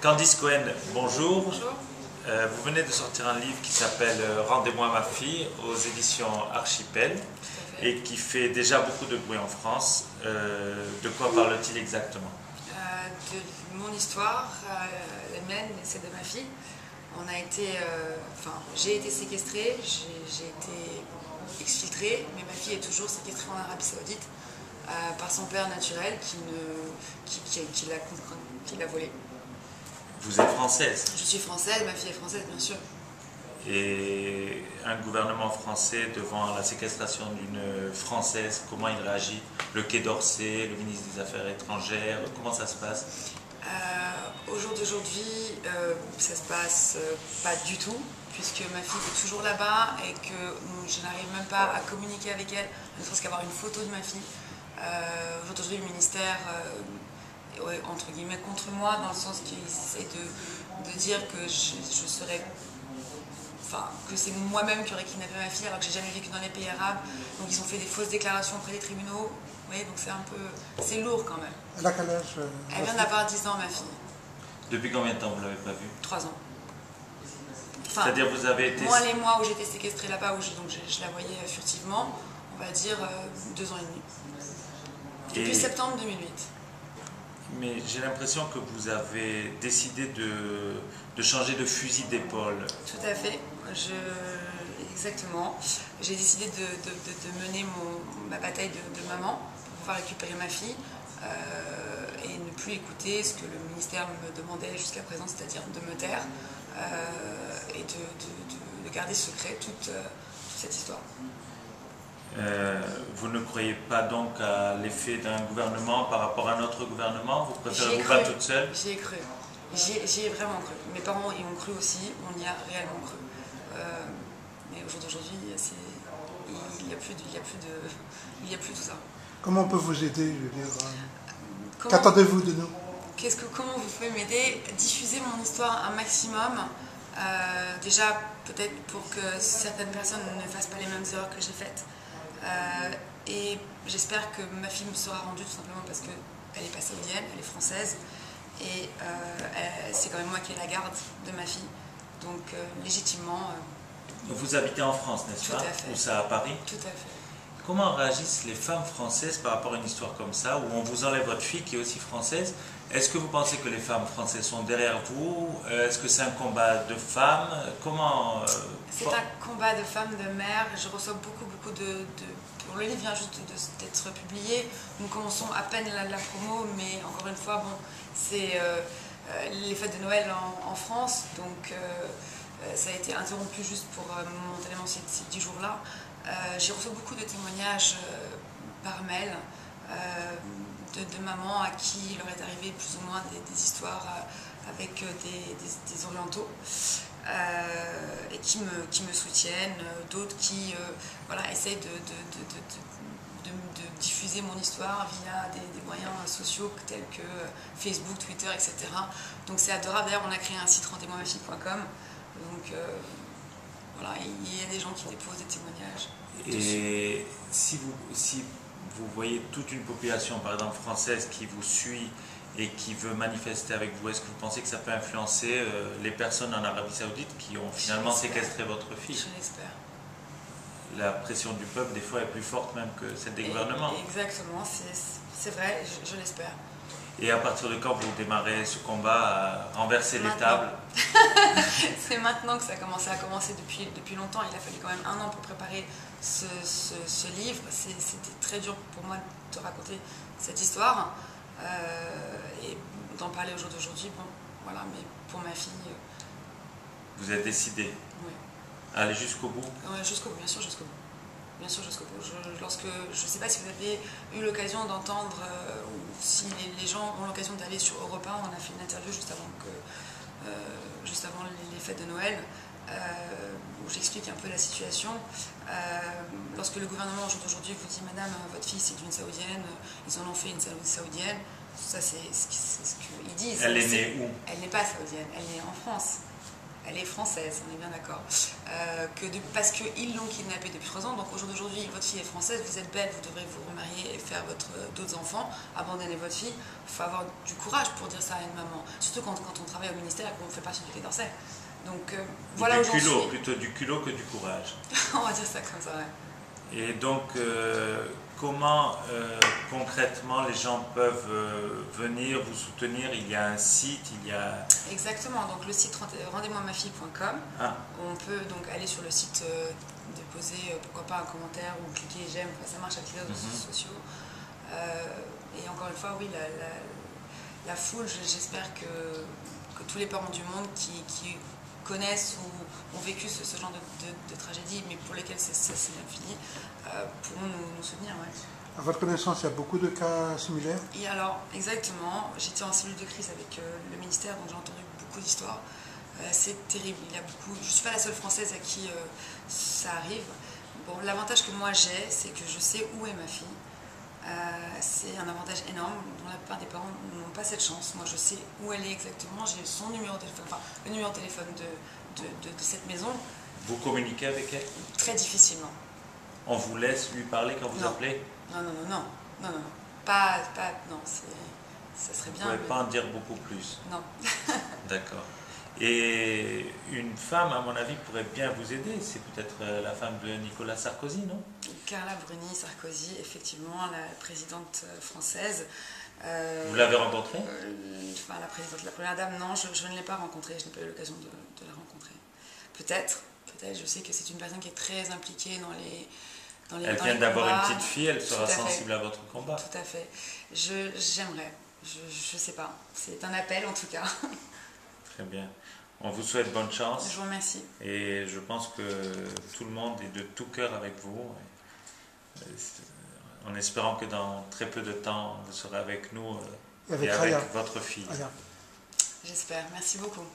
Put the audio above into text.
Candice Cohen, bonjour. Bonjour. Vous venez de sortir un livre qui s'appelle Rendez-moi ma fille aux éditions Archipel et qui fait déjà beaucoup de bruit en France. De quoi parle-t-il exactement? De mon histoire, la mienne et celle de ma fille. On a été, j'ai été séquestrée, j'ai été exfiltrée, mais ma fille est toujours séquestrée en Arabie Saoudite par son père naturel qui l'a volée. Vous êtes française? Je suis française, ma fille est française, bien sûr. Et un gouvernement français devant la séquestration d'une Française, comment il réagit? Le Quai d'Orsay, le ministre des Affaires étrangères, comment ça se passe? Au jour d'aujourd'hui, ça se passe pas du tout, puisque ma fille est toujours là-bas et que je n'arrive même pas à communiquer avec elle, ne serait-ce qu'avoir une photo de ma fille. Au jour d'aujourd'hui, le ministère est entre guillemets contre moi, dans le sens qu'il essaie de dire que je serais... Enfin, que c'est moi-même qui aurais kidnappé ma fille alors que j'ai jamais vécu dans les pays arabes. Donc ils ont fait des fausses déclarations auprès des tribunaux. Vous voyez, donc c'est un peu... c'est lourd quand même. Elle a quel âge Elle vient d'avoir 10 ans, ma fille. Depuis combien de temps vous ne l'avez pas vue? 3 ans. Enfin, c'est-à-dire vous avez été... Moi, les mois où j'étais séquestrée là-bas, où je la voyais furtivement, on va dire 2 ans et demi. Depuis septembre 2008. Mais j'ai l'impression que vous avez décidé de changer de fusil d'épaule. Tout à fait. Exactement. J'ai décidé de mener ma bataille de maman pour pouvoir récupérer ma fille et ne plus écouter ce que le ministère me demandait jusqu'à présent, c'est-à-dire de me taire et de garder secret toute cette histoire. Vous ne croyez pas donc à l'effet d'un gouvernement par rapport à un autre gouvernement? Vous préférez vous battre toute seule? J'y ai cru. J'y ai vraiment cru. Mes parents y ont cru aussi, on y a réellement cru. Mais au jour d'aujourd'hui, il n'y a plus tout ça. Comment on peut vous aider, je veux dire qu'attendez-vous de nous? Comment vous pouvez m'aider? Diffuser mon histoire un maximum. Déjà, peut-être pour que certaines personnes ne fassent pas les mêmes erreurs que j'ai faites. Et j'espère que ma fille me sera rendue tout simplement parce qu'elle n'est pas saoudienne, elle est française. Et c'est quand même moi qui ai la garde de ma fille. Donc légitimement... Vous habitez en France, n'est-ce pas? Tout à fait. Ou ça à Paris? Tout à fait. Comment réagissent les femmes françaises par rapport à une histoire comme ça, où on vous enlève votre fille qui est aussi française? Est-ce que vous pensez que les femmes françaises sont derrière vous? Est-ce que c'est un combat de femmes? Comment... C'est un combat de femmes, de mères. Je reçois beaucoup de... Le livre vient juste d'être publié. Nous commençons à peine la promo, mais encore une fois, bon, c'est les fêtes de Noël en France, donc ça a été interrompu juste pour momentanément ces 10 jours-là. J'ai reçu beaucoup de témoignages par mail de mamans à qui il leur est arrivé plus ou moins des histoires avec des orientaux et qui me soutiennent, d'autres qui essayent de diffuser mon histoire via des moyens sociaux tels que Facebook, Twitter, etc. Donc c'est adorable. D'ailleurs, on a créé un site rendez-moi-ma-fille.com. Donc voilà, il y a des gens qui déposent des témoignages. Et si vous voyez toute une population, par exemple française, qui vous suit et qui veut manifester avec vous, est-ce que vous pensez que ça peut influencer les personnes en Arabie Saoudite qui ont finalement séquestré votre fille? Je l'espère. La pression du peuple, des fois, est plus forte même que celle des gouvernements. Exactement, c'est vrai, je l'espère. Et à partir de quand vous démarrez ce combat à renverser les tables? C'est maintenant que ça a commencé. Ça a commencé depuis longtemps. Il a fallu quand même 1 an pour préparer ce livre. C'était très dur pour moi de raconter cette histoire et d'en parler au jour d'aujourd'hui. Bon, voilà, mais pour ma fille... Vous êtes décidé? Oui. À aller jusqu'au bout? Ouais, jusqu'au bout, bien sûr, jusqu'au bout. Bien sûr, jusqu'au bout. Je ne sais pas si vous avez eu l'occasion d'entendre, ou si les gens ont l'occasion d'aller sur Europe 1, on a fait une interview juste avant les fêtes de Noël, où j'explique un peu la situation. Lorsque le gouvernement aujourd'hui vous dit « Madame, votre fille c'est une saoudienne, ils en ont fait une saoudienne », ça c'est ce qu'ils disent. Elle est née où? Elle n'est pas saoudienne, elle est née en France. elle est française, on est bien d'accord. Parce qu'ils l'ont kidnappée depuis 3 ans, donc au jour d'aujourd'hui, votre fille est française, vous êtes belle, vous devrez vous remarier et faire d'autres enfants, abandonner votre fille. Il faut avoir du courage pour dire ça à une maman. Surtout quand on travaille au ministère et qu'on fait partie du Quai d'Orsay. Donc voilà où j'en suis. Plutôt du culot que du courage. On va dire ça comme ça, ouais. Et donc, comment concrètement les gens peuvent venir vous soutenir? Il y a un site, il y a... Exactement, donc le site rendez-moi-ma-fille.com. On peut donc aller sur le site, déposer pourquoi pas un commentaire ou cliquer j'aime, ça marche avec les réseaux sociaux. Et encore une fois, oui, la foule, j'espère que tous les parents du monde qui connaissent ou ont vécu ce genre de tragédie, mais pour lesquels ça s'est bien fini, pourront nous soutenir. Ouais. À votre connaissance, il y a beaucoup de cas similaires? Et alors, exactement, j'étais en cellule de crise avec le ministère, donc j'ai entendu beaucoup d'histoires. C'est terrible, je ne suis pas la seule Française à qui ça arrive. Bon, l'avantage que moi j'ai, c'est que je sais où est ma fille. C'est un avantage énorme dont la plupart des parents n'ont pas cette chance. Moi, je sais où elle est exactement, j'ai son numéro de téléphone, enfin le numéro de téléphone de cette maison. Vous communiquez avec elle? Très difficilement. On vous laisse lui parler quand vous appelez? Non. Non, ça serait bien. Vous ne pouvez pas en dire beaucoup plus? Non. D'accord. Et une femme, à mon avis, pourrait bien vous aider. C'est peut-être la femme de Nicolas Sarkozy, non? Carla Bruni Sarkozy, effectivement, la présidente française. Vous l'avez rencontrée? La présidente, la première dame, non, je ne l'ai pas rencontrée, je n'ai pas eu l'occasion de la rencontrer. Peut-être, je sais que c'est une personne qui est très impliquée dans les Elle vient d'avoir une petite fille, elle sera sensible à votre combat. Tout à fait. J'aimerais, je ne sais pas. C'est un appel en tout cas. Très bien. On vous souhaite bonne chance. Je vous remercie. Et je pense que tout le monde est de tout cœur avec vous. En espérant que dans très peu de temps, vous serez avec nous et avec votre fille. J'espère. Merci beaucoup.